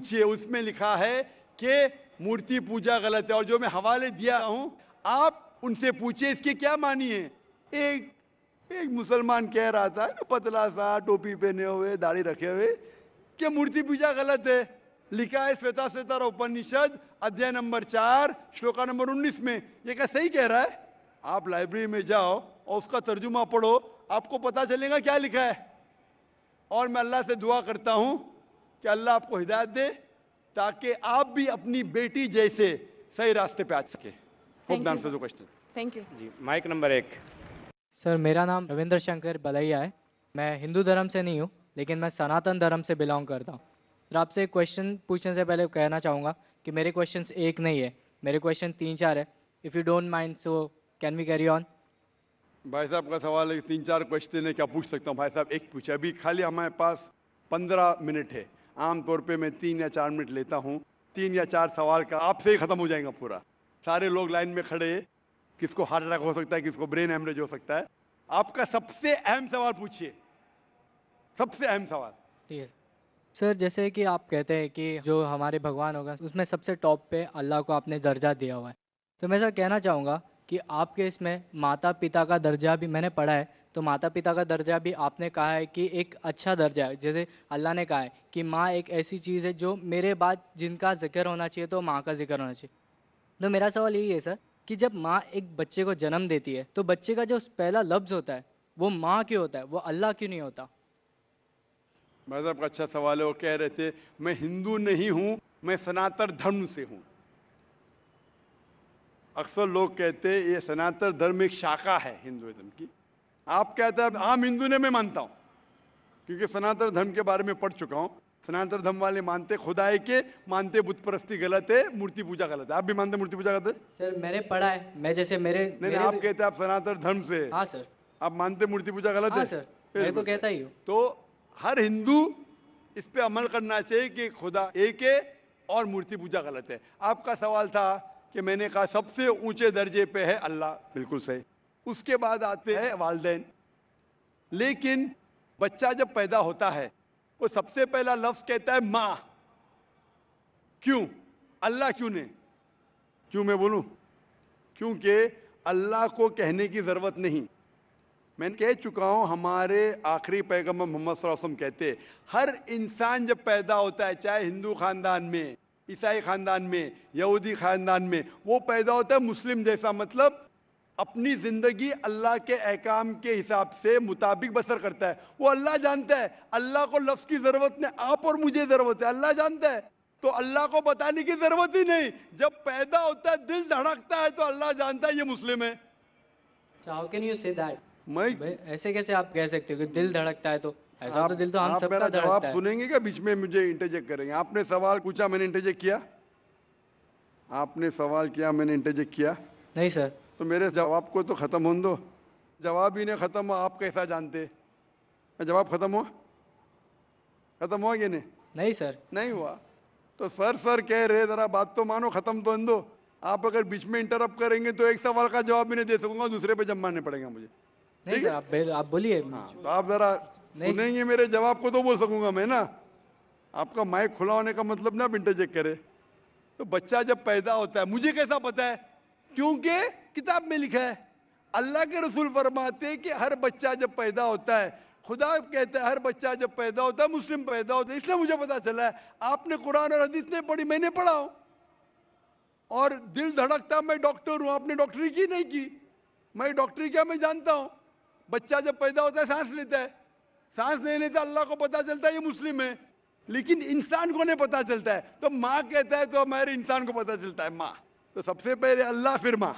पूछिए, उसमें लिखा है कि मूर्ति पूजा गलत है। और जो मैं हवाले दिया हूं, आप उनसे पूछिए इसके क्या मानी है। एक एक मुसलमान कह रहा था, पतला सा, टोपी पहने हुए, दाढ़ी रखे हुए, कि मूर्ति पूजा गलत है। लिखा है श्वेता श्वेतर उपनिषद अध्याय नंबर 4 श्लोका नंबर 19 में। ये क्या सही कह रहा है? आप लाइब्रेरी में जाओ और उसका तर्जुमा पढ़ो, आपको पता चलेगा क्या लिखा है। और मैं अल्लाह से दुआ करता हूं कि अल्लाह आपको हिदायत दे, ताकि आप भी अपनी बेटी जैसे सही रास्ते पे आ सके। Hope the answer the question. Thank you जी, माइक नंबर 1। सर, मेरा नाम रविंद्र शंकर बलैया है। मैं हिंदू धर्म से नहीं हूँ, लेकिन मैं सनातन धर्म से बिलोंग करता हूँ। सर, आपसे एक क्वेश्चन पूछने से पहले कहना चाहूँगा कि मेरे क्वेश्चंस एक नहीं है, मेरे क्वेश्चन 3-4 है। If you don't mind, so can we carry on? भाई साहब का सवाल है, 3-4 क्वेश्चन है, क्या पूछ सकता हूँ? भाई साहब एक पूछे। अभी खाली हमारे पास 15 मिनट है। आमतौर पे मैं 3 या 4 मिनट लेता हूँ। 3 या 4 सवाल का आपसे ही खत्म हो जाएगा पूरा। सारे लोग लाइन में खड़े हैं, किसको हार्ट अटैक हो सकता है, किसको ब्रेन हेमरेज हो सकता है। आपका सबसे अहम सवाल पूछिए, सबसे अहम सवाल। ठीक है सर। जैसे कि आप कहते हैं कि जो हमारे भगवान होगा उसमें सबसे टॉप पे अल्लाह को आपने दर्जा दिया हुआ है, तो मैं सर कहना चाहूँगा कि आपके इसमें माता पिता का दर्जा भी मैंने पढ़ा है, तो माता पिता का दर्जा भी आपने कहा है कि एक अच्छा दर्जा है। जैसे अल्लाह ने कहा है कि माँ एक ऐसी चीज़ है जो मेरे बाद जिनका जिक्र होना चाहिए तो माँ का जिक्र होना चाहिए। तो मेरा सवाल यही है सर कि जब माँ एक बच्चे को जन्म देती है तो बच्चे का जो पहला लफ्ज़ होता है वो माँ क्यों होता है, वो अल्लाह क्यों नहीं होता? भाई साहब का अच्छा सवाल है। वो कह रहे थे मैं हिंदू नहीं हूं, मैं सनातन धर्म से हूं। अक्सर लोग कहते हैं ये सनातन धर्म एक शाखा है हिंदुइज्म की। आप कहते हैं आम हिंदू ने मैं मानता हूं, क्योंकि सनातन धर्म के बारे में पढ़ चुका हूं। सनातन धर्म वाले मानते खुदा है के, मानते बुत परस्ती गलत है, मूर्ति पूजा गलत है। आप भी मानते मूर्ति पूजा गलत है? सर, मैंने पढ़ा है, मैं जैसे मेरे नहीं, आप कहते हैं आप सनातन धर्म से। हाँ सर। आप मानते मूर्ति पूजा गलत है? हाँ सर, मैं तो कहता ही हूँ। तो हर हिंदू इस पे अमल करना चाहिए कि खुदा एक है और मूर्ति पूजा गलत है। आपका सवाल था कि मैंने कहा सबसे ऊंचे दर्जे पे है अल्लाह, बिल्कुल सही। उसके बाद आते हैं वालिदैन। लेकिन बच्चा जब पैदा होता है वो सबसे पहला लफ्ज कहता है माँ। क्यों? अल्लाह क्यों नहीं? क्यों मैं बोलूं? क्योंकि अल्लाह को कहने की जरूरत नहीं। मैं कह चुका हूं, हमारे आखिरी पैगंबर मोहम्मद सल्लल्लाहु अलैहि वसल्लम कहते हैं हर इंसान जब पैदा होता है, चाहे हिंदू खानदान में, ईसाई खानदान में, यहूदी खानदान में, वो पैदा होता है मुस्लिम जैसा। मतलब अपनी जिंदगी अल्लाह के अहकाम के हिसाब से मुताबिक बसर करता है। वो अल्लाह जानता है, अल्लाह को लफ्ज की जरूरत नहीं, आप और मुझे जरूरत है, अल्लाह जानता है। तो अल्लाह को बताने की जरूरत ही नहीं। जब पैदा होता है, दिल धड़कता है, तो अल्लाह जानता है ये मुस्लिम है। How can you say that? मैं ऐसे कैसे आप कह सकते हो कि दिल धड़कता है? तो ऐसा तो दिल तो हम आप सबका मेरा धड़कता जवाब है। सुनेंगे क्या? बीच में मुझे इंटरजेक्ट करेंगे? आपने सवाल पूछा, मैंने इंटरजेक्ट किया? आपने सवाल किया, मैंने इंटरजेक्ट किया? नहीं सर। तो मेरे जवाब को तो खत्म होने दो। जवाब ही नहीं खत्म हुआ, आप कैसा जानते? जवाब खत्म हुआ? खत्म हुआ कि नहीं? नहीं सर। नहीं हुआ। तो सर कह रहे, जरा बात तो मानो, खत्म तो होने दो। आप अगर बीच में इंटरप्ट करेंगे तो एक सवाल का जवाब भी नहीं दे सकूंगा, दूसरे पे जब मानने पड़ेगा मुझे। नहीं सर, आप बोलिए। तो आप जरा सुनेंगे मेरे जवाब को तो बोल सकूंगा मैं ना। आपका माइक खुला होने का मतलब ना आप इंटरजेक्ट करे। तो बच्चा जब पैदा होता है, मुझे कैसा पता है? क्योंकि किताब में लिखा है। अल्लाह के रसूल फरमाते हैं कि हर बच्चा जब पैदा होता है, खुदा कहता है हर बच्चा जब पैदा होता है मुस्लिम पैदा होता है। इसलिए मुझे पता चला है। आपने कुरान और हदीस नहीं पढ़ी, मैंने पढ़ा हूं। और दिल धड़कता, मैं डॉक्टर हूं, आपने डॉक्टरी की नहीं की। मैं डॉक्टरी क्या, मैं जानता हूं। बच्चा जब पैदा होता है सांस लेता है, सांस नहीं लेता, अल्लाह को पता चलता है ये मुस्लिम है। लेकिन इंसान को नहीं पता चलता है। तो माँ कहता है तो हमारे इंसान को पता चलता है माँ। तो सबसे पहले अल्लाह, फिर माँ।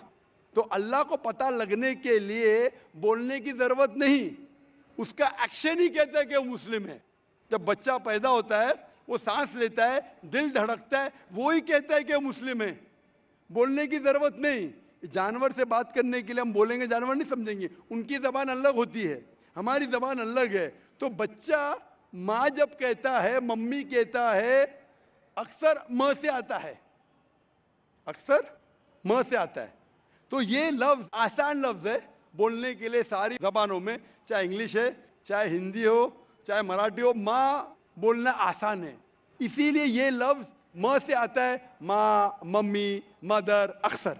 तो अल्लाह को पता लगने के लिए बोलने की जरूरत नहीं, उसका एक्शन ही कहता है कि वो मुस्लिम है। जब बच्चा पैदा होता है, वो सांस लेता है, दिल धड़कता है, वो ही कहता है कि वो मुस्लिम है। बोलने की जरूरत नहीं। जानवर से बात करने के लिए हम बोलेंगे, जानवर नहीं समझेंगे, उनकी जबान अलग होती है, हमारी जबान अलग है। तो बच्चा माँ जब कहता है, मम्मी कहता है, अक्सर म से आता है, अक्सर म से आता है। तो ये लफ्ज आसान लफ्ज है बोलने के लिए सारी जबानों में, चाहे इंग्लिश है, चाहे हिंदी हो, चाहे मराठी हो। माँ बोलना आसान है, इसीलिए ये लफ्ज म से आता है, माँ, मम्मी, मदर, अक्सर।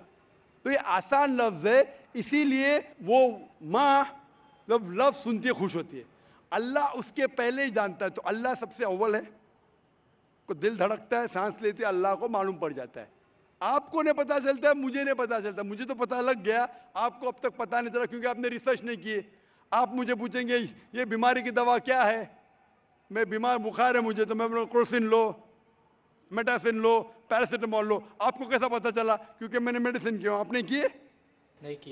तो ये आसान लफ्ज है, इसीलिए वो माँ जब लफ्ज सुनती है खुश होती है। अल्लाह उसके पहले ही जानता है, तो अल्लाह सबसे अव्वल है। को दिल धड़कता है, सांस लेते है, अल्लाह को मालूम पड़ जाता है। आपको नहीं पता चलता है, मुझे नहीं पता चलता। मुझे तो पता लग गया, आपको अब तक पता नहीं चला क्योंकि आपने रिसर्च नहीं किए। आप मुझे पूछेंगे ये बीमारी की दवा क्या है, मैं बीमार, बुखार है मुझे, तो मैं बोलूँगा क्रोसिन लो, मेटासिन लो, पैरासिटामोल लो। आपको कैसा पता चला? क्योंकि मैंने मेडिसिन किया, आपने किए? नहीं किया।